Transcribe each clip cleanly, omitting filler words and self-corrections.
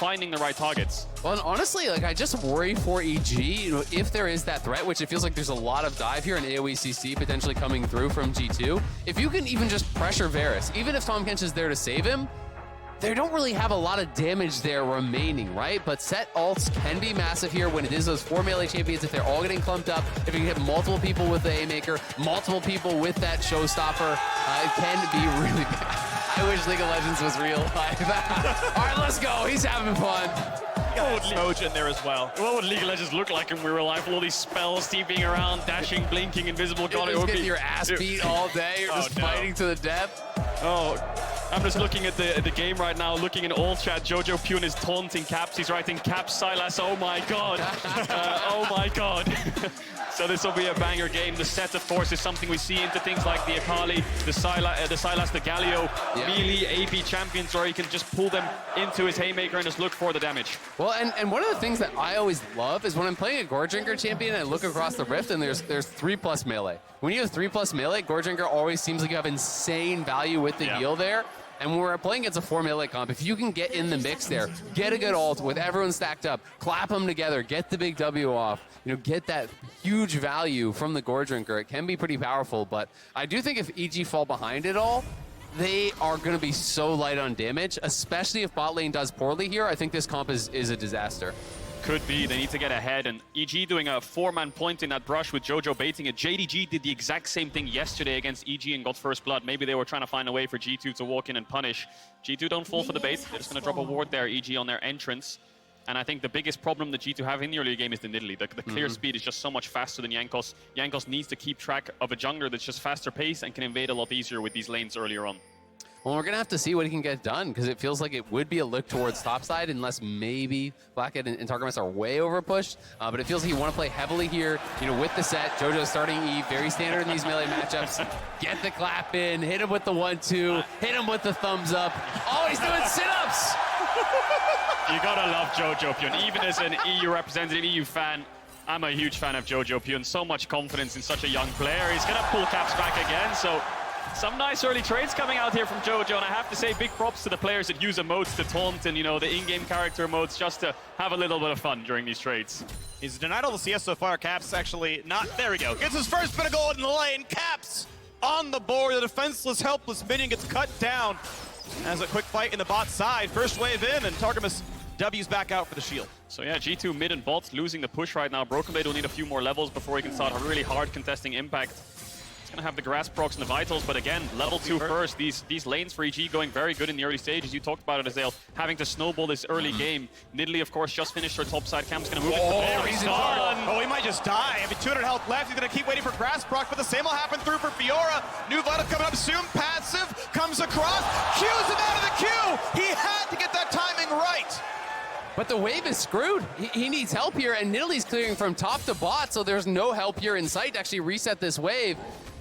finding the right targets. Well, and honestly, like, I just worry for EG, you know, if there is that threat, which it feels like there's a lot of dive here and AoE CC potentially coming through from G2. If you can even just pressure Varus, even if Tahm Kench is there to save him, they don't really have a lot of damage there remaining, right? But Sett ults can be massive here when it is those 4 melee champions. If they're all getting clumped up, if you can hit multiple people with the Haymaker, multiple people with that Showstopper, it can be really bad. I wish League of Legends was real life. All right, let's go. He's having fun. Got Smoj in there as well. What would League of Legends look like in real life? All these spells, TPing around, dashing, blinking, invisible god. You're just getting your ass beat all day. You're just fighting to the death. Oh, I'm just looking at the game right now, looking in all chat. jojopyun is taunting Caps. He's writing Caps, Sylas. Oh my god. Oh my god. So this will be a banger game. The Sett, of course, is something we see into things like the Akali, the Sylas, the Galio, melee AP champions, or he can just pull them into his Haymaker and just look for the damage. Well, and one of the things that I always love is when I'm playing a Goredrinker champion and I look across the rift and there's 3+ melee. When you have 3+ melee, Goredrinker always seems like you have insane value with the heal there. And when we're playing against a 4 melee comp, if you can get in the mix there, get a good ult with everyone stacked up, clap them together, get the big W off, you know, get that huge value from the Goredrinker, it can be pretty powerful. But I do think if EG fall behind it all, they are going to be so light on damage, especially if bot lane does poorly here. I think this comp is a disaster. Could be. They need to get ahead, and EG doing a 4-man point in that brush with Jojo baiting it. JDG did the exact same thing yesterday against EG and got first blood. Maybe they were trying to find a way for G2 to walk in and punish. G2 don't fall for the bait. They're just going to drop a ward there, EG, on their entrance. And I think the biggest problem that G2 have in the early game is the Nidalee. The clear speed is just so much faster than Jankos. Jankos needs to keep track of a jungler that's just faster pace and can invade a lot easier with these lanes earlier on. Well, we're going to have to see what he can get done, because it feels like it would be a look towards topside, unless maybe Flakked and Targamas are way over pushed. But it feels like you want to play heavily here, you know, with the Sett. Jojo's starting E, very standard in these melee matchups. Get the clap in, hit him with the 1-2, hit him with the thumbs up. Oh, he's doing sit-ups! You gotta love jojopyun. Even as an EU representative, EU fan, I'm a huge fan of jojopyun. So much confidence in such a young player. He's gonna pull Caps back again, so some nice early trades coming out here from Jojo, and I have to say big props to the players that use emotes to taunt and, you know, the in-game character emotes just to have a little bit of fun during these trades. He's denied all the CS so far. Caps actually not. There we go. Gets his first bit of gold in the lane. Caps on the board. The defenseless, helpless minion gets cut down. As a quick fight in the bot side. First wave in, and Targamas W's back out for the shield. So yeah, G2 mid and bot losing the push right now. BrokenBlade will need a few more levels before he can start really hard contesting impact. He's gonna have the grass procs and the vitals, but again, level 2 first. These lanes for EG going very good in the early stages. You talked about it, Azale, having to snowball this early game. Nidalee, of course, just finished her top side. Cam's gonna move it. Oh, he's in trouble. Oh, he might just die. I mean, 200 health left. He's gonna keep waiting for grass proc, but the same will happen through for Fiora. New vital coming up soon. Passive comes across. Q's him out of the queue. He had to get that timing right. But the wave is screwed. He needs help here, and Nidalee's clearing from top to bot, so there's no help here in sight to actually reset this wave.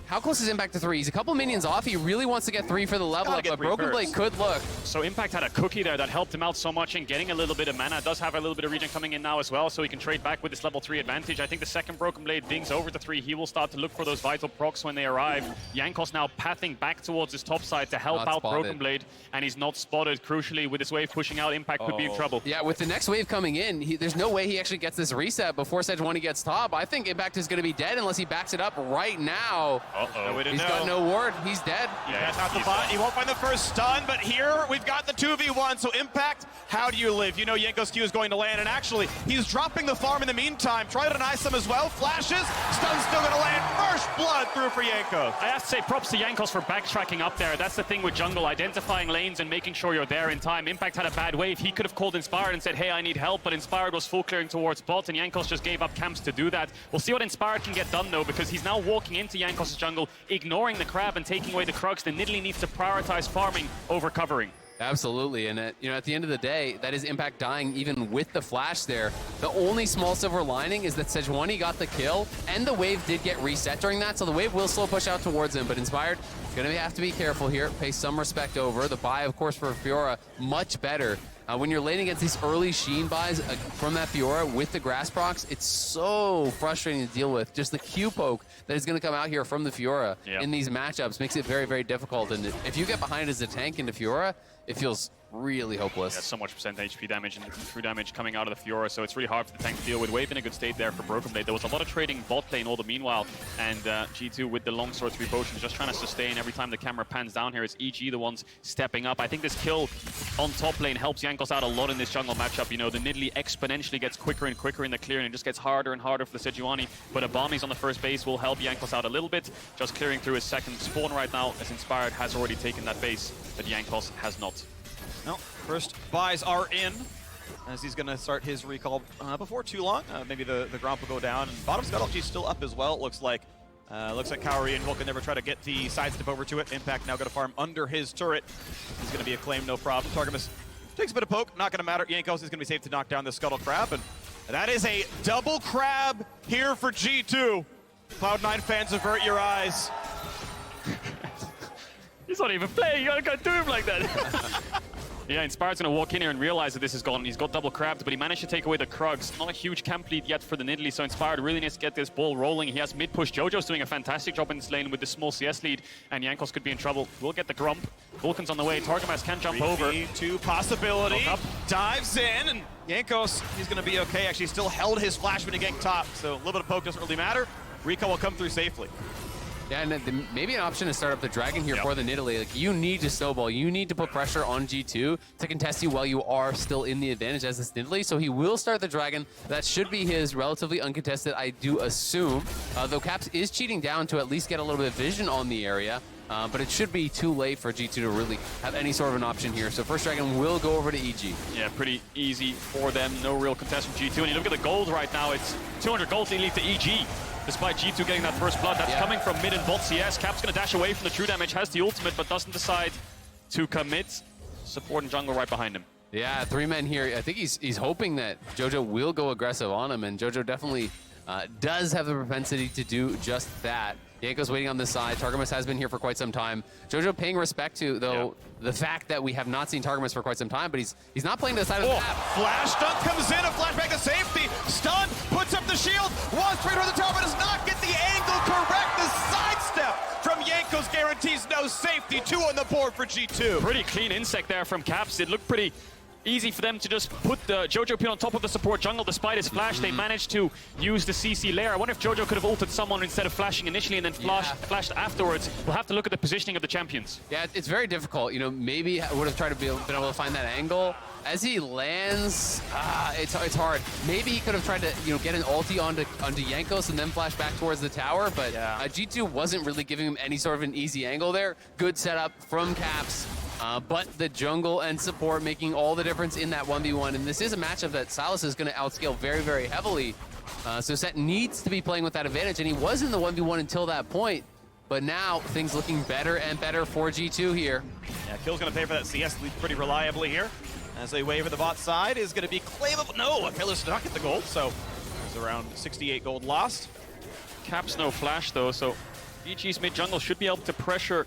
How close is Impact to 3? He's a couple minions off. He really wants to get 3 for the level up, but BrokenBlade could look. So Impact had a cookie there that helped him out so much in getting a little bit of mana. Does have a little bit of regen coming in now as well, so he can trade back with this level 3 advantage. I think the second BrokenBlade dings over to 3. He will start to look for those vital procs when they arrive. Jankos now pathing back towards his top side to help out BrokenBlade, and he's not spotted. Crucially, with this wave pushing out, Impact could be in trouble. Yeah, with the next wave coming in, there's no way he actually gets this reset before Sejuani gets top. I think Impact is going to be dead unless he backs it up right now. No, we didn't know. Got no ward. He's dead. Yeah, that's not the bot. He won't find the first stun, but here we've got the 2v1. So Impact, how do you live? You know Jankos Q is going to land, and actually, he's dropping the farm in the meantime. Try to deny some as well. Flashes. Stun's still going to land. First blood through for Jankos. I have to say props to Jankos for backtracking up there. That's the thing with jungle, identifying lanes and making sure you're there in time. Impact had a bad wave. He could have called Inspired and said, hey, I need help, but Inspired was full clearing towards bot, and Jankos just gave up camps to do that. We'll see what Inspired can get done, though, because he's now walking into Jankos' jungle, ignoring the crab and taking away the Krugs. Then Nidalee needs to prioritize farming over covering. Absolutely, and at the end of the day, that is Impact dying even with the flash there. The only small silver lining is that Sejuani got the kill, and the wave did get reset during that, so the wave will slow push out towards him, but Inspired gonna have to be careful here, pay some respect over. The buy, of course, for Fiora, much better. When you're laning against these early Sheen buys from that Fiora with the grass procs, it's so frustrating to deal with. Just the Q poke that is going to come out here from the Fiora in these matchups makes it very, very difficult. And if you get behind as a tank into Fiora, it feels really hopeless. Yeah, so much % HP damage and true damage coming out of the Fiora, so it's really hard for the tank to deal with. Wave in a good state there for BrokenBlade. There was a lot of trading bot lane all the meanwhile, and G2 with the longsword 3 potions just trying to sustain. Every time the camera pans down here, it's EG the ones stepping up. I think this kill on top lane helps Jankos out a lot in this jungle matchup. You know, the Nidalee exponentially gets quicker and quicker in the clearing, and it just gets harder and harder for the Sejuani. But a Abomis on the first base will help Jankos out a little bit, just clearing through his second spawn right now, as Inspired has already taken that base, but Jankos has not. No, first buys are in, as he's going to start his recall before too long. Maybe the Gromp will go down, and bottom Scuttle still up as well, it looks like. Looks like Kaori and Vulcan never try to get the sidestep over to it. Impact now going to farm under his turret. He's going to be a claim, no problem. Targamas takes a bit of poke, not going to matter. Jankos is going to be safe to knock down the Scuttle Crab, and that is a double crab here for G2. Cloud9 fans, avert your eyes. He's not even playing, you gotta do him like that. Yeah, Inspired's gonna walk in here and realize that this is gone. He's got double crabbed, but he managed to take away the Krugs. Not a huge camp lead yet for the Nidalee, so Inspired really needs to get this ball rolling. He has mid push. Jojo's doing a fantastic job in this lane with the small CS lead, and Jankos could be in trouble. We'll get the Grump. Vulcan's on the way. Targamas can jump over. 3v2 possibility. Dives in, and Jankos, he's gonna be okay. Actually, still held his flash when he getting top, so a little bit of poke doesn't really matter. Recall will come through safely. Yeah, and maybe an option to start up the Dragon here for the Nidalee. Like, you need to snowball. You need to put pressure on G2 to contest you while you are still in the advantage as this Nidalee. So he will start the Dragon. That should be his relatively uncontested, I do assume. Though Caps is cheating down to at least get a little bit of vision on the area. But it should be too late for G2 to really have any sort of an option here. So first Dragon will go over to EG. Yeah, pretty easy for them. No real contest from G2. And you look at the gold right now, it's 200 gold lead to EG. Despite G2 getting that first blood, that's coming from mid and bot CS. Cap's gonna dash away from the true damage, has the ultimate, but doesn't decide to commit. Support and jungle right behind him. Yeah, 3 men here. I think he's hoping that Jojo will go aggressive on him, and Jojo definitely does have the propensity to do just that. Jankos waiting on this side. Targamas has been here for quite some time. Jojo paying respect to, though, the fact that we have not seen Targamas for quite some time, but he's not playing to the side of the map. Flash dunk comes in, a flashback to safety. Stun, puts up the shield, wants straight toward the tower, but does not get the angle correct. The sidestep from Jankos guarantees no safety. 2 on the board for G2. Pretty clean insect there from Caps. It looked pretty easy for them to just put the jojopyun on top of the support jungle despite his flash. They managed to use the CC layer. I wonder if Jojo could have ulted someone instead of flashing initially and then flashed afterwards. We'll have to look at the positioning of the champions. Yeah, it's very difficult. You know, maybe I would have tried to been able to find that angle. As he lands, it's hard. Maybe he could have tried to, you know, get an ulti onto Jankos and then flash back towards the tower, but G2 wasn't really giving him any sort of an easy angle there. Good setup from Caps. But the jungle and support making all the difference in that 1v1. And this is a matchup that Sylas is going to outscale very, very heavily. So Sett needs to be playing with that advantage. And he was in the 1v1 until that point. But now things looking better and better for G2 here. Yeah, Kill's going to pay for that CS lead pretty reliably here. As a wave of the bot side is going to be claimable. No, Aphelios did not get the gold. So there's around 68 gold lost. Caps no flash though. So EG's mid jungle should be able to pressure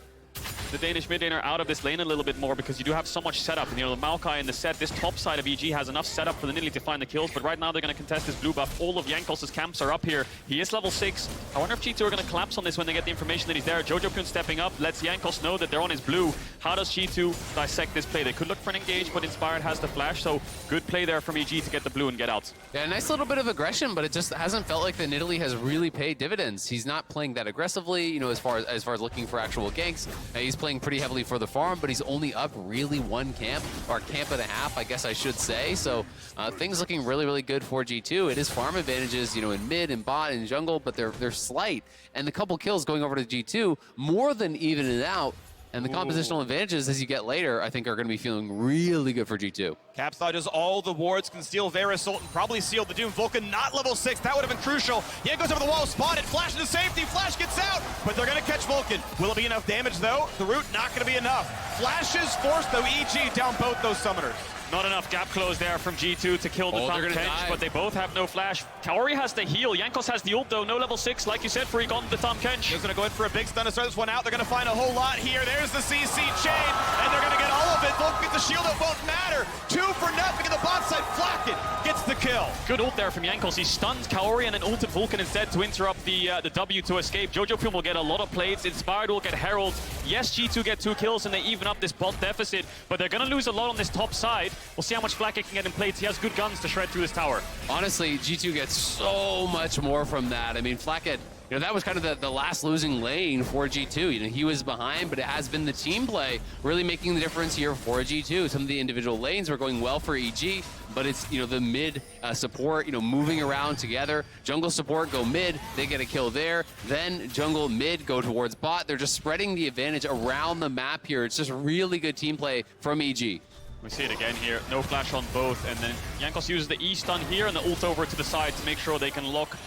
the Danish mid laner out of this lane a little bit more because you do have so much setup. And, you know, the Maokai and the Sett, this top side of EG has enough setup for the Nidalee to find the kills, but right now they're going to contest this blue buff. All of Jankos' camps are up here. He is level 6. I wonder if G2 are going to collapse on this when they get the information that he's there. jojopyun stepping up, lets Jankos know that they're on his blue. How does G2 dissect this play? They could look for an engage, but Inspired has the flash, so good play there from EG to get the blue and get out. Yeah, a nice little bit of aggression, but it just hasn't felt like the Nidalee has really paid dividends. He's not playing that aggressively, you know, as far as looking for actual ganks. He's playing pretty heavily for the farm, but he's only up really 1 camp, or camp and a half, I guess I should say. So things looking really, really good for G2. It is farm advantages, you know, in mid and bot and jungle, but they're slight. And the couple kills going over to G2 more than even it out. And the compositional advantages as you get later, I think, are going to be feeling really good for G2. Caps dodges all the wards, can steal Varus ult and probably seal the Doom. Vulcan not level 6, that would have been crucial. Jankos over the wall, spotted, flash into safety, flash gets out, but they're going to catch Vulcan. Will it be enough damage though? The root not going to be enough. Flashes forced though, EG down both those summoners. Not enough gap close there from G2 to kill the Tahm Kench, but they both have no flash. Kaori has the heal. Jankos has the ult though, no level 6. Like you said, Freak on the Tahm Kench. He's gonna go in for a big stun to start this one out. They're gonna find a whole lot here. There's the CC chain, and they're gonna get all of it. Vulcan gets the shield, it won't matter. 2 for nothing in the bot side. Flakked gets the kill. Good ult there from Jankos. He stuns Kaori and then ulted Vulcan instead to interrupt the W to escape. jojopyun will get a lot of plates. Inspired will get Herald. Yes, G2 get 2 kills and they even up this bot deficit, but they're going to lose a lot on this top side. We'll see how much Flakked can get in plates. He has good guns to shred through this tower. Honestly, G2 gets so much more from that. I mean, Flakked, you know, that was kind of the last losing lane for G2. You know, he was behind, but it has been the team play really making the difference here for G2. Some of the individual lanes were going well for EG, but it's, you know, the mid support, you know, moving around together. Jungle support go mid, they get a kill there. Then jungle mid go towards bot. They're just spreading the advantage around the map here. It's just really good team play from EG. We see it again here. No flash on both, and then Jankos uses the E stun here and the ult over to the side to make sure they can lock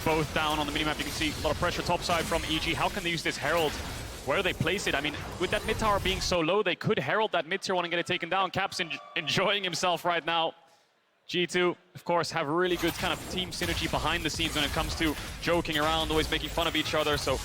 both down on the minimap. You can see a lot of pressure topside from EG. How can they use this Herald? Where do they place it? I mean, with that mid tower being so low, they could Herald that mid tier one and get it taken down. Caps enjoying himself right now. G2, of course, have really good kind of team synergy behind the scenes when it comes to joking around, always making fun of each other. So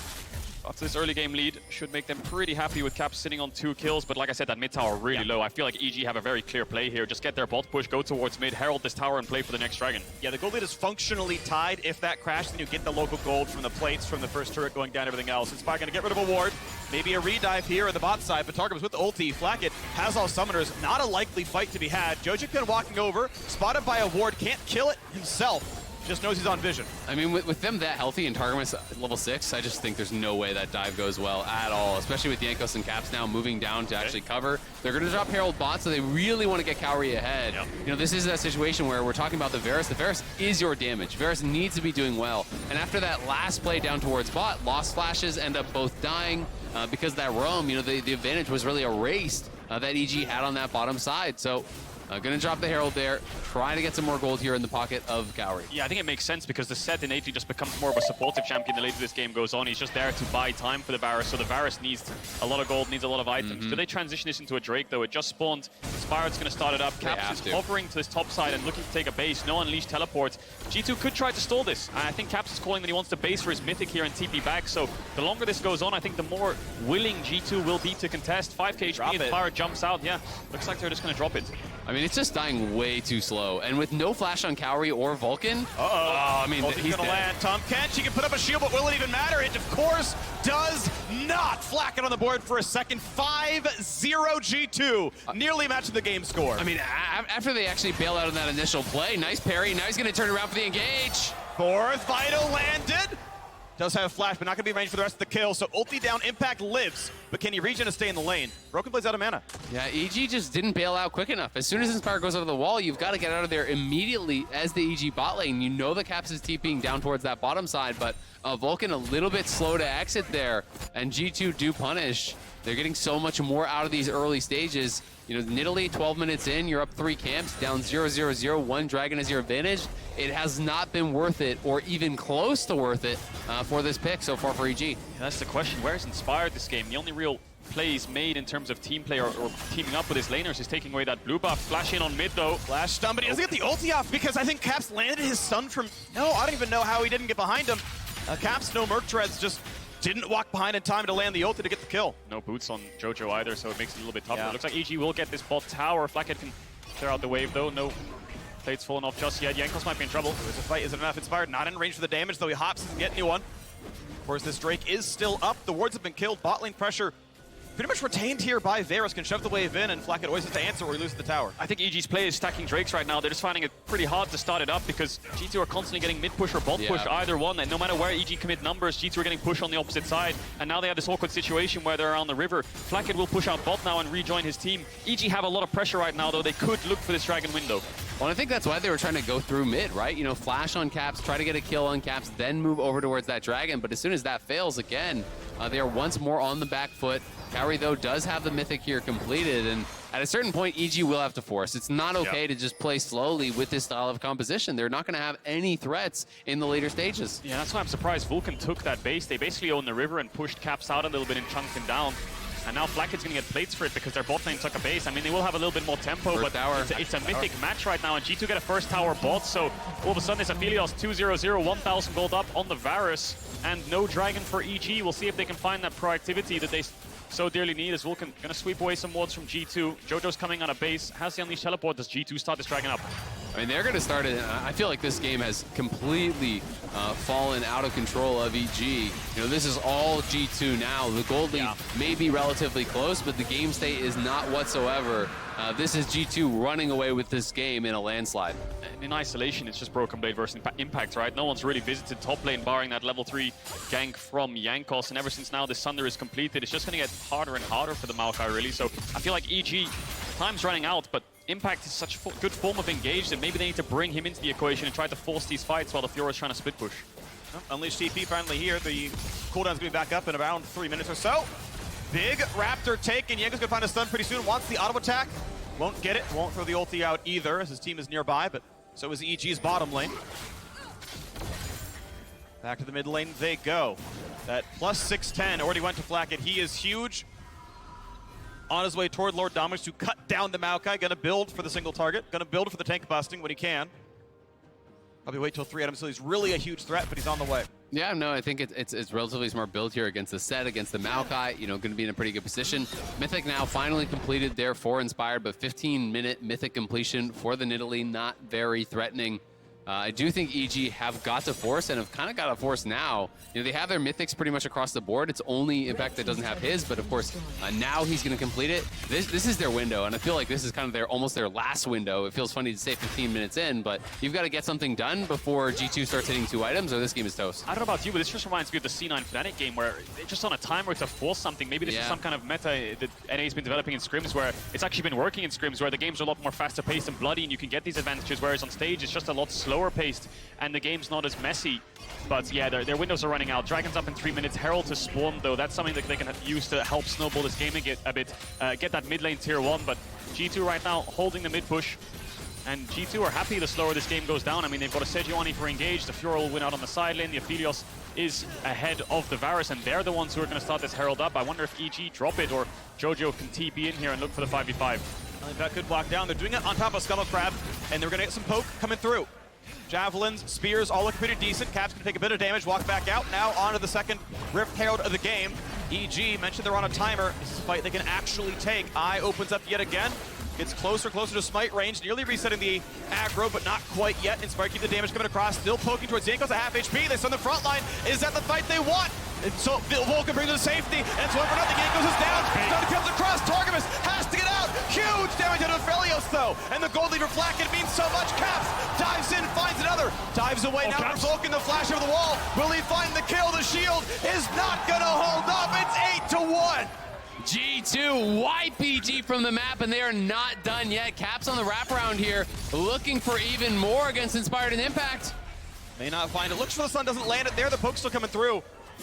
after this early game lead, should make them pretty happy with Caps sitting on 2 kills. But like I said, that mid tower really low. I feel like EG have a very clear play here. Just get their bot push, go towards mid, herald this tower, and play for the next dragon. Yeah, the gold lead is functionally tied. If that crashes, then you get the local gold from the plates, from the first turret going down, everything else. It's probably going to get rid of a ward. Maybe a redive here on the bot side, but Targamas with the ulti. Flakked has all summoners. Not a likely fight to be had. jojopyun walking over, spotted by a ward, can't kill it himself. Just knows he's on vision. I mean, with them that healthy and Targamas level 6, I just think there's no way that dive goes well at all, especially with Jankos and Caps now moving down to actually cover. They're going to drop Herald bot, so they really want to get Kaori ahead. Yep. You know, this is that situation where we're talking about the Varus. The Varus is your damage. Varus needs to be doing well. And after that last play down towards bot, lost flashes, end up both dying because that roam, you know, the advantage was really erased that EG had on that bottom side. So going to drop the Herald there, trying to get some more gold here in the pocket of Kaori. Yeah, I think it makes sense because the Sett innately just becomes more of a supportive champion the later this game goes on. He's just there to buy time for the Varus, so the Varus needs a lot of gold, needs a lot of items. Do they transition this into a Drake, though? It just spawned. Inspired's going to start it up. Caps is hovering to this top side and looking to take a base. No Unleashed teleports. G2 could try to stall this. I think Caps is calling that he wants to base for his Mythic here and TP back, so the longer this goes on, I think the more willing G2 will be to contest. 5k HP, Inspired jumps out. Yeah, looks like they're just going to drop it. I mean, it's just dying way too slow. And with no flash on Kaori or Vulcan, I mean, he's going to land. Tahm Kench, he can put up a shield, but will it even matter? It, of course, does not. Flakked on the board for a second. 5-0 G2, nearly matching the game score. I mean, after they actually bail out on that initial play, nice parry. Now he's going to turn around for the engage. Fourth Vital landed. Does have flash, but not going to be range for the rest of the kill. So ulti down, Impact lives, but can he regen to stay in the lane? BrokenBlade's out of mana. Yeah, EG just didn't bail out quick enough. As soon as Inspire goes over the wall, you've got to get out of there immediately as the EG bot lane. You know the Caps is TPing down towards that bottom side, but Vulcan a little bit slow to exit there, and G2 do punish. They're getting so much more out of these early stages. You know, Nidalee, 12 minutes in, you're up 3 camps, down 0-0-0, 1 dragon is your advantage. It has not been worth it, or even close to worth it, for this pick so far for EG. Yeah, that's the question. Where's Inspired this game? The only real plays made in terms of team play or teaming up with his laners is taking away that blue buff. Flash in on mid, though. Flash stun, but he doesn't get the ulti off because I think Caps landed his stun from... No, I don't even know how he didn't get behind him. Caps, no Merc Treads, just didn't walk behind in time to land the ulti to get the kill. No boots on Jojo either, so it makes it a little bit tougher. Yeah. It looks like EG will get this bot tower. Flakked can clear out the wave, though. No plates falling off just yet. Jankos might be in trouble. There's a fight. Is it enough? Inspired not in range for the damage, though he hops and get anyone. Of course, this Drake is still up. The wards have been killed. Bot lane pressure pretty much retained here by Varus. Can shove the wave in, and Flakked always has to answer or he loses the tower. I think EG's play is stacking Drakes right now. They're just finding it pretty hard to start it up because G2 are constantly getting mid push or bot push, either one. And no matter where EG commit numbers, G2 are getting pushed on the opposite side. And now they have this awkward situation where they're on the river. Flakked will push out bot now and rejoin his team. EG have a lot of pressure right now, though. They could look for this dragon window. Well, I think that's why they were trying to go through mid, right? You know, flash on Caps, try to get a kill on Caps, then move over towards that dragon. But as soon as that fails again, they are once more on the back foot. Kaori, though, does have the Mythic here completed, and at a certain point, EG will have to force. It's not okay to just play slowly with this style of composition. They're not going to have any threats in the later stages. Yeah, that's why I'm surprised Vulcan took that base. They basically own the river and pushed Caps out a little bit and chunked him down. And now Flakked's going to get plates for it because their bot lane took a base. I mean, they will have a little bit more tempo, but it's a mythic match right now, and G2 get a first tower bot, so all of a sudden it's Aphelios 2-0-0, 1,000 gold up on the Varus, and no dragon for EG. We'll see if they can find that proactivity that they so dearly need, as Vulcan going to sweep away some wards from G2. Jojo's coming on a base, has the Unleashed teleport. Does G2 start this dragon up? I mean, they're going to start it. I feel like this game has completely fallen out of control of EG. You know, this is all G2 now. The gold lead may be relatively close, but the game state is not whatsoever. This is G2 running away with this game in a landslide. In isolation, it's just BrokenBlade versus Impact, right? No one's really visited top lane, barring that level 3 gank from Jankos. And ever since now the Sunder is completed, it's just going to get harder and harder for the Maokai, really. So I feel like EG, time's running out, but Impact is such a good form of engage that maybe they need to bring him into the equation and try to force these fights while the Fiora is trying to split push. Unleash TP finally here. The cooldown's going to be back up in around 3 minutes or so. Big Raptor take, and Jankos going to find a stun pretty soon. Wants the auto attack. Won't get it. Won't throw the ulti out either, as his team is nearby, but so is EG's bottom lane. Back to the mid lane they go. That plus 610 already went to Flakked. He is huge. On his way toward Lord Dominus to cut down the Maokai. Gonna build for the single target. Gonna build for the tank busting when he can. Probably wait till 3 items, so he's really a huge threat, but he's on the way. Yeah, no, I think it's relatively smart build here against the Sett, against the Maokai. You know, going to be in a pretty good position. Mythic now finally completed their 4 inspired, but 15-minute Mythic completion for the Nidalee, not very threatening. I do think EG have got to force and have kind of got to force now. You know, they have their Mythics pretty much across the board. It's only Impact that doesn't have his, but of course, now he's going to complete it. This is their window, and I feel like this is kind of almost their last window. It feels funny to say 15 minutes in, but you've got to get something done before G2 starts hitting 2 items, or this game is toast. I don't know about you, but this just reminds me of the C9 Fnatic game where they're just on a timer to force something. Maybe this is some kind of meta that NA's been developing in scrims where it's actually been working in scrims where the games are a lot more faster paced and bloody and you can get these advantages, whereas on stage it's just a lot slower paced and the game's not as messy. But yeah, their windows are running out. Dragon's up in 3 minutes. Herald to spawn, though. That's something that they can use to help snowball this game and get that mid lane tier 1. But G2 right now holding the mid push. And G2 are happy the slower this game goes down. I mean, they've got a Sejuani for engage. The Fiora will win out on the side lane. The Aphelios is ahead of the Varus, and they're the ones who are going to start this Herald up. I wonder if EG drop it or Jojo can TP in here and look for the 5v5. I think that could block down. They're doing it on top of Scuttle Crab, and they're going to get some poke coming through. Javelins, spears, all looking pretty decent. Cap's gonna take a bit of damage, walk back out. Now on to the second Rift Herald of the game. EG mentioned they're on a timer. This is a fight they can actually take. Eye opens up yet again. Gets closer to smite range, nearly resetting the aggro, but not quite yet. Inspire keep the damage coming across, still poking towards Jankos, a half HP. They send the front line. Is that the fight they want? And so Vulcan brings it to safety, and it's one for nothing. Jankos is down. Stun comes across. Targamas has to get out. Huge damage to Aphelios, though. And the gold lead for Flakked means so much. Caps dives in, finds another. Dives away now for Vulcan. The flash over the wall. Will he find the kill? The shield is not going to hold up. It's 8-1. G2 wipe EG from the map, and they are not done yet. Caps on the wraparound here, looking for even more against Inspired and Impact. May not find it. Looks for the stun, doesn't land it there. The poke's still coming through.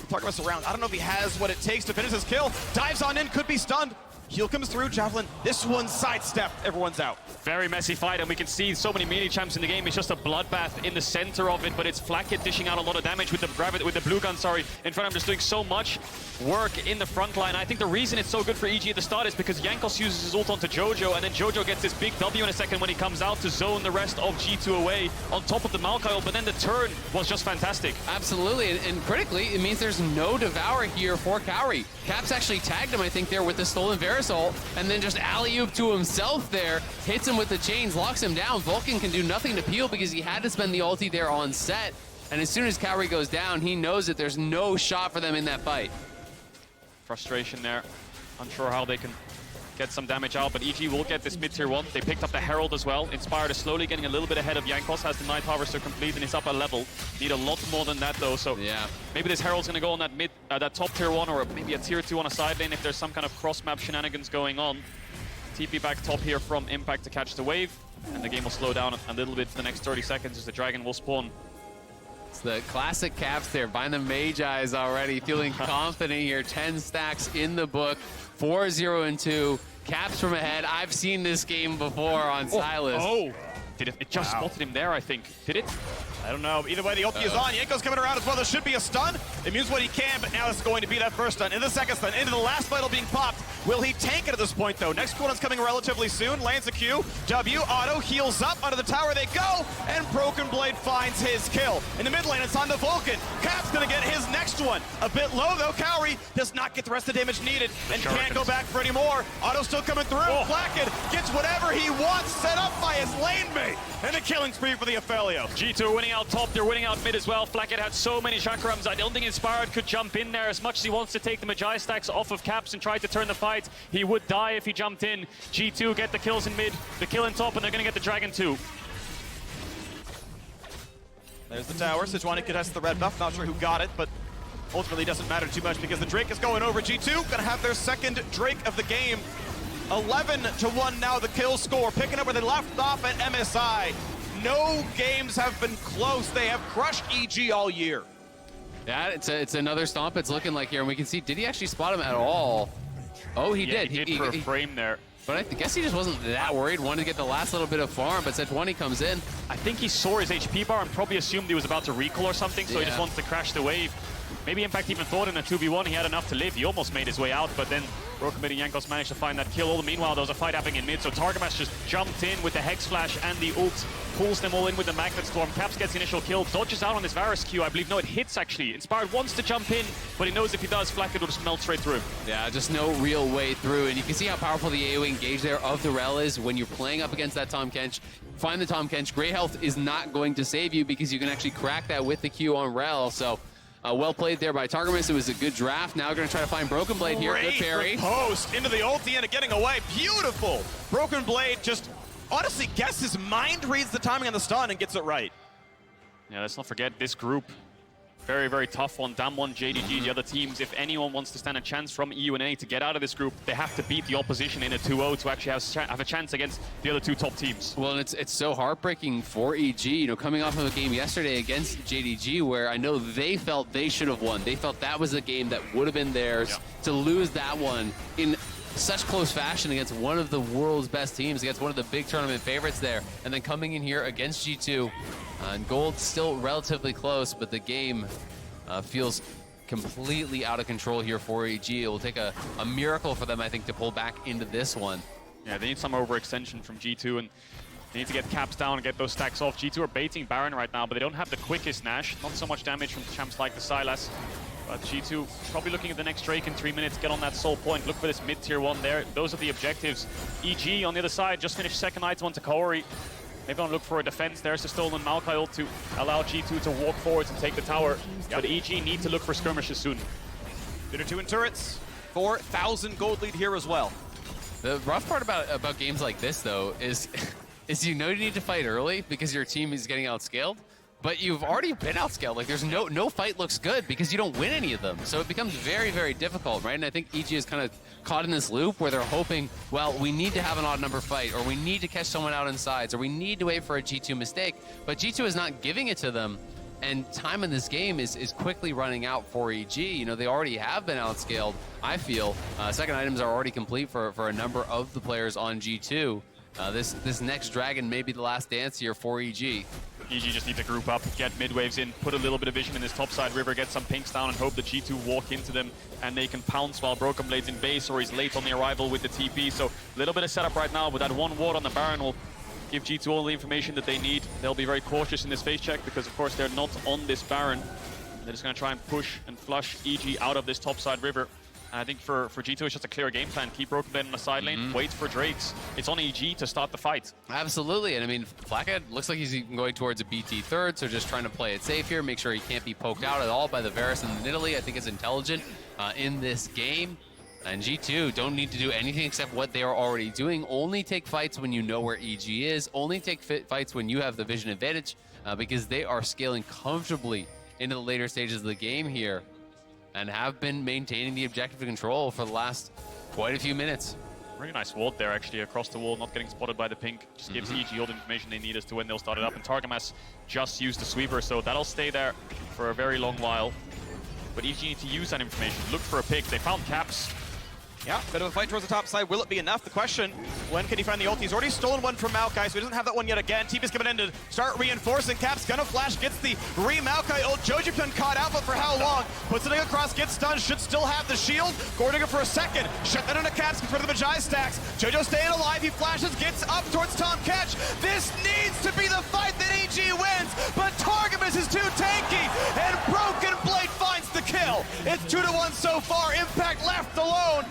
Targamas around. I don't know if he has what it takes to finish his kill. Dives on in, could be stunned. Heal comes through, Javelin. This one's sidestepped. Everyone's out. Very messy fight, and we can see so many melee champs in the game. It's just a bloodbath in the center of it, but it's Flakked dishing out a lot of damage with the blue gun, in front of him, just doing so much work in the front line. I think the reason it's so good for EG at the start is because Jankos uses his ult onto Jojo, and then Jojo gets this big W in a second when he comes out to zone the rest of G2 away on top of the Maokai ult, but then the turn was just fantastic. Absolutely, and critically, it means there's no Devour here for Kaori. Caps actually tagged him, I think, there with the stolen Varus ult, and then just alley-oop to himself there, hits him with the chains, locks him down. Vulcan can do nothing to peel because he had to spend the ulti there on Sett, and as soon as Kaori goes down, he knows that there's no shot for them in that fight. Frustration there. Unsure how they can get some damage out, but EG will get this mid-tier 1. They picked up the Herald as well. Inspired is slowly getting a little bit ahead of Jankos, has the Night Harvester complete, and he's up a level. Need a lot more than that, though, so yeah, maybe this Herald's gonna go on that top tier 1, or maybe a tier 2 on a side lane if there's some kind of cross-map shenanigans going on. TP back top here from Impact to catch the wave, and the game will slow down a little bit for the next 30 seconds as the Dragon will spawn. It's the classic Caps there, buying the Mage Eyes already, feeling confident here. 10 stacks in the book, 4-0-2. Caps from ahead. I've seen this game before on Sylas. Oh, did it just spotted him there, I think. Did it? I don't know. Either way, the ulti is on. Jankos coming around as well. There should be a stun. It means what he can, but now it's going to be that first stun. In the second stun, into the last vital being popped. Will he tank it at this point, though? Next cooldown's coming relatively soon. Lands a Q. W, auto, heals up. Under the tower they go, and BrokenBlade finds his kill. In the mid lane, it's on the Vulcan. Cap's going to get his next one. A bit low, though. Kaori does not get the rest of the damage needed and can't go back for any more. Auto still coming through. Flakked gets whatever he wants, set up by his lane mate. Maokai, and a killing spree for the Aphelios. G2 winning out top, they're winning out mid as well. Flakked had so many chakrams. I don't think Inspired could jump in there as much as he wants to take the Magi stacks off of Caps and try to turn the fight. He would die if he jumped in. G2 get the kills in mid, the kill in top, and they're going to get the Dragon too. There's the tower. Sejuani contests the red buff. Not sure who got it, but ultimately doesn't matter too much because the Drake is going over. G2 gonna have their second Drake of the game. 11-1 now the kill score, picking up where they left off at MSI. No games have been close. They have crushed EG all year. Yeah, it's another stomp it's looking like here, and we can see, did he actually spot him at all? Oh, he did. He did for a frame there. But I guess he just wasn't that worried, wanted to get the last little bit of farm, but Sejuani comes in. I think he saw his HP bar and probably assumed he was about to recall or something, so he just wants to crash the wave. Maybe Impact even thought in a 2v1 he had enough to live. He almost made his way out, but then BrokenBlade and Jankos managed to find that kill. All the meanwhile, there was a fight happening in mid, so Targamas just jumped in with the Hex Flash and the ult, pulls them all in with the Magnet Storm. Caps gets the initial kill, dodges out on this Varus Q, I believe. No, it hits actually. Inspired wants to jump in, but he knows if he does, Flakked will just melt straight through. Yeah, just no real way through, and you can see how powerful the AoE engage there of the Rell is when you're playing up against that Tahm Kench. Find the Tahm Kench. Grey Health is not going to save you because you can actually crack that with the Q on Rell, so well played there by Targamas. It was a good draft. Now we're going to try to find BrokenBlade here. Good parry. Post into the ulti and getting away. Beautiful. BrokenBlade just honestly guesses, mind reads the timing on the stun and gets it right. Yeah, let's not forget this group. Very, very tough on Damwon, JDG, the other teams. If anyone wants to stand a chance from EUNA to get out of this group, they have to beat the opposition in a 2-0 to actually have a chance against the other two top teams. Well, and it's so heartbreaking for EG, you know, coming off of a game yesterday against JDG where I know they felt they should have won. They felt that was a game that would have been theirs. To lose that one in such close fashion against one of the world's best teams, against one of the big tournament favorites there, and then coming in here against G2. And gold still relatively close, but the game feels completely out of control here for EG. It will take a miracle for them, I think, to pull back into this one. Yeah, they need some overextension from G2, and they need to get Caps down and get those stacks off. G2 are baiting Baron right now, but they don't have the quickest Nash. Not so much damage from champs like the Sylas. But G2 probably looking at the next Drake in 3 minutes, get on that soul point, look for this mid-tier 1 there. Those are the objectives. EG on the other side just finished second item onto Kaori. Maybe I'll look for a defense. There's the stolen Maokai ult to allow G2 to walk forwards and take the tower. But EG need to look for skirmishes soon. Bitter 2 in turrets. 4,000 gold lead here as well. The rough part about games like this, though, is you know you need to fight early because your team is getting outscaled. But you've already been outscaled. Like, there's no fight looks good because you don't win any of them. So it becomes very, very difficult, right? And I think EG is kind of caught in this loop where they're hoping, well, we need to have an odd number fight, or we need to catch someone out in sides, or we need to wait for a G2 mistake. But G2 is not giving it to them. And time in this game is quickly running out for EG. You know, they already have been outscaled, I feel. Second items are already complete for a number of the players on G2. This next Dragon may be the last dance here for EG. EG just need to group up, get mid-waves in, put a little bit of vision in this topside river, get some pinks down, and hope the G2 walk into them and they can pounce while BrokenBlade's in base, or he's late on the arrival with the TP. So a little bit of setup right now, but that one ward on the Baron will give G2 all the information that they need. They'll be very cautious in this phase check because, of course, they're not on this Baron. They're just going to try and push and flush EG out of this topside river. And I think for G2, it's just a clear game plan. Keep BrokenBlade on the side lane, wait for Drakes. It's on EG to start the fight. Absolutely, and I mean, Flakked looks like he's going towards a BT third, so just trying to play it safe here, make sure he can't be poked out at all by the Varus and the Nidalee. I think is intelligent in this game. And G2 don't need to do anything except what they are already doing. Only take fights when you know where EG is. Only take fights when you have the vision advantage because they are scaling comfortably into the later stages of the game here and have been maintaining the objective control for the last quite a few minutes. Really nice ward there, actually, across the wall, not getting spotted by the pink. Just gives EG all the information they need as to when they'll start it up. And Targamas just used the sweeper, so that'll stay there for a very long while. But EG need to use that information, look for a pick. They found Caps. Yeah, bit of a fight towards the top side. Will it be enough? The question, when can he find the ult? He's already stolen one from Maokai, so he doesn't have that one yet again. TP's coming in to start reinforcing. Caps gonna flash, gets the re-Maokai ult. jojopyun caught out, but for how long? Puts it across, gets stunned, should still have the shield. Gordinger for a second. Shut that into Caps, gets rid of the Magi stacks. Jojo staying alive, he flashes, gets up towards Tahm Kench. This needs to be the fight that EG wins, but Targamas is too tanky, and BrokenBlade finds the kill. It's 2-1 so far. Impact left alone.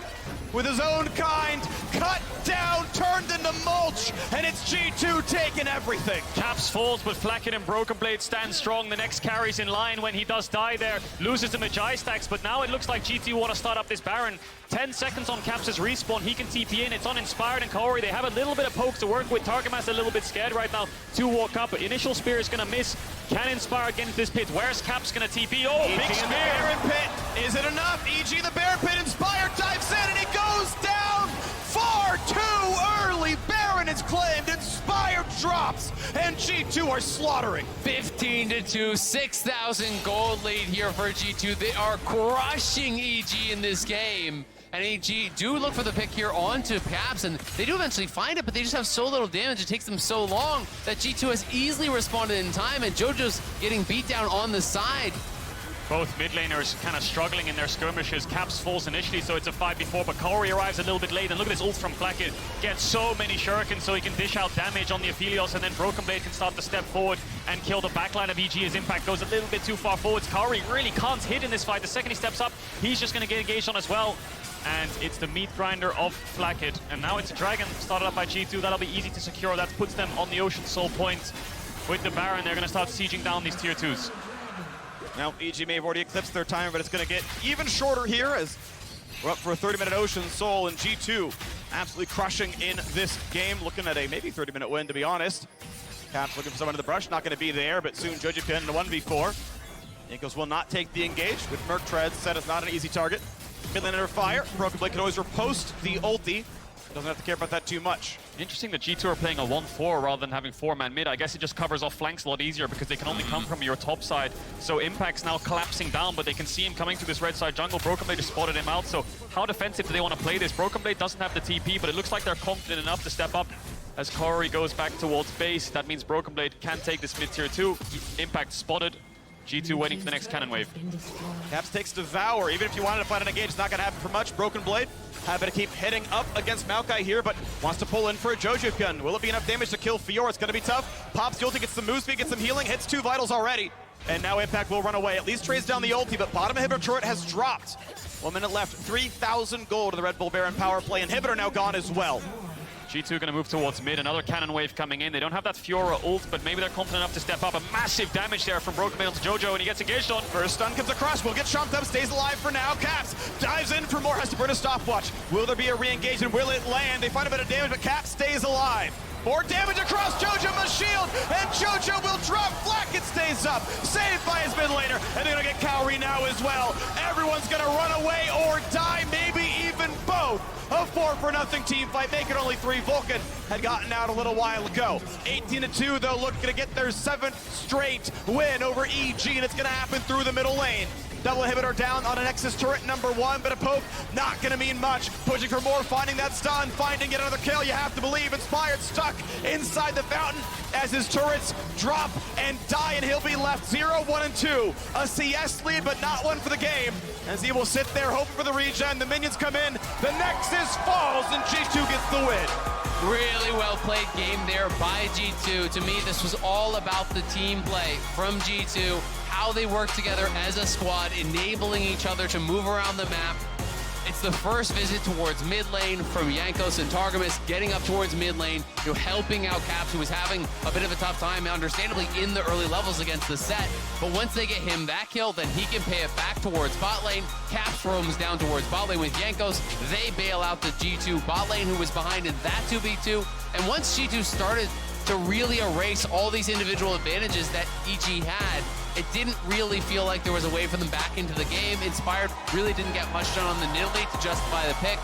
with his own kind, cut down, turned into mulch, and it's G2 taking everything. Caps falls, but Flakked and BrokenBlade stand strong. The next carry's in line when he does die there. Loses the Magi stacks, but now it looks like G2 want to start up this Baron. 10 seconds on Caps' respawn. He can TP in. It's uninspired, and Kaori, they have a little bit of poke to work with. Targamas a little bit scared right now to walk up. Initial spear is going to miss. Can Inspire get into this pit. Where's Caps going to TP? Oh, EG big in spear. the Baron pit. Is it enough? EG the Baron pit. Inspire dives in, and he goes down far too early. Baron is claimed. Inspire drops, and G2 are slaughtering. 15-2, 6,000 gold lead here for G2. They are crushing EG in this game. And EG do look for the pick here onto Caps, and they do eventually find it, but they just have so little damage. It takes them so long that G2 has easily responded in time, and Jojo's getting beat down on the side. Both mid laners kind of struggling in their skirmishes. Caps falls initially, so it's a 5v4, but Kaori arrives a little bit late, and look at this ult from Flakked. Gets so many shurikens so he can dish out damage on the Aphelios, and then BrokenBlade can start to step forward and kill the backline of EG. His impact goes a little bit too far forwards. Kaori really can't hit in this fight. The second he steps up, he's just going to get engaged on as well. And it's the meat grinder of Flakked. And now it's a Dragon started up by G2. That'll be easy to secure. That puts them on the Ocean Soul point. With the Baron, they're going to start sieging down these tier 2s. Now, EG may have already eclipsed their timer, but it's going to get even shorter here as we're up for a 30-minute Ocean Soul, and G2 absolutely crushing in this game. Looking at a maybe 30-minute win, to be honest. Caps looking for someone in the brush, not going to be there, but soon jojopyun in a 1v4. Jankos will not take the engage with Merc Treads. Sett is not an easy target. Mid lane under fire. BrokenBlade can always riposte the ulti. Doesn't have to care about that too much. Interesting that G2 are playing a 1-4 rather than having 4-man mid. I guess it just covers off flanks a lot easier because they can only come from your top side. So Impact's now collapsing down, but they can see him coming through this red side jungle. BrokenBlade just spotted him out, so how defensive do they want to play this? BrokenBlade doesn't have the TP, but it looks like they're confident enough to step up as Kaori goes back towards base. That means BrokenBlade can take this mid tier 2. Impact spotted. G2 waiting for the next cannon wave. Caps takes Devour. Even if you wanted to find an engage, it's not going to happen for much. BrokenBlade happy to keep hitting up against Maokai here, but wants to pull in for a jojopyun. Will it be enough damage to kill Fiora? It's going to be tough. Pops the ulti, gets some move speed, gets some healing, hits 2 vitals already. And now Impact will run away. At least trays down the ulti, but bottom inhibitor turret has dropped. 1 minute left. 3,000 gold to the Red Bull Baron power play. Inhibitor now gone as well. G2 going to move towards mid. Another cannon wave coming in. They don't have that Fiora ult, but maybe they're confident enough to step up. A massive damage there from BrokenBlade to Jojo, and he gets engaged on. First stun comes across. Will get chomped up. Stays alive for now. Caps dives in for more. Has to burn a stopwatch. Will there be a re-engagement? Will it land? They find a bit of damage, but Caps stays alive. More damage across Jojo's shield, and Jojo will drop. Flakked stays up, saved by his mid laner, and they're gonna get Kaori now as well. Everyone's gonna run away or die, maybe even both. A 4-for-0 team fight, make it only 3. Vulcan had gotten out a little while ago. 18-2 though, looking to get their 7th straight win over EG, and it's gonna happen through the middle lane. Double inhibitor down on a Nexus turret number 1, but a poke not gonna mean much. Pushing for more, finding that stun, finding yet another kill. You have to believe. Inspired stuck inside the fountain as his turrets drop and die, and he'll be left 0, 1, and 2. A CS lead, but not one for the game, as he will sit there hoping for the regen. The minions come in, the Nexus falls, and G2 gets the win. Really well played game there by G2. To me, this was all about the team play from G2, how they work together as a squad, enabling each other to move around the map. It's the first visit towards mid lane from Jankos and Targamas, getting up towards mid lane, helping out Caps, who was having a bit of a tough time, understandably, in the early levels against the Sett. But once they get him that kill, then he can pay it back towards bot lane. Caps roams down towards bot lane with Jankos. They bail out the G2 bot lane, who was behind in that 2v2. And once G2 started to really erase all these individual advantages that EG had, it didn't really feel like there was a way for them back into the game. Inspired really didn't get much done on the Nidalee to justify the pick.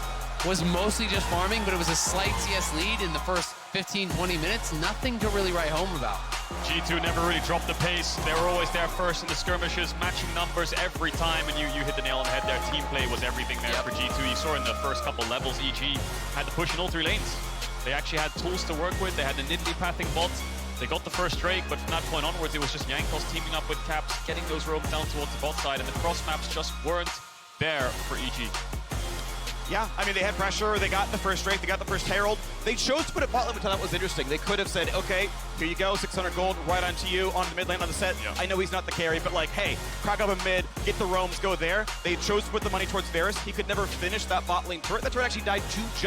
Was mostly just farming, but it was a slight CS lead in the first 15-20 minutes. Nothing to really write home about. G2 never really dropped the pace. They were always there first in the skirmishes, matching numbers every time, and you hit the nail on the head there. Team play was everything there for G2. You saw in the first couple levels, EG had to push in all 3 lanes. They actually had tools to work with. They had the Nidalee pathing bot. They got the first Drake, but from that point onwards, it was just Jankos teaming up with Caps, getting those roams down towards the bot side, and the cross maps just weren't there for EG. Yeah, I mean, they had pressure, they got the first Drake, they got the first Herald. They chose to put a bot lane, which I thought was interesting. They could have said, okay, here you go, 600 gold, right onto you, on the mid lane on the Sett. Yeah. I know he's not the carry, but like, hey, crack up a mid, get the roams, go there. They chose to put the money towards Varus. He could never finish that bot lane turret. That turret actually died to just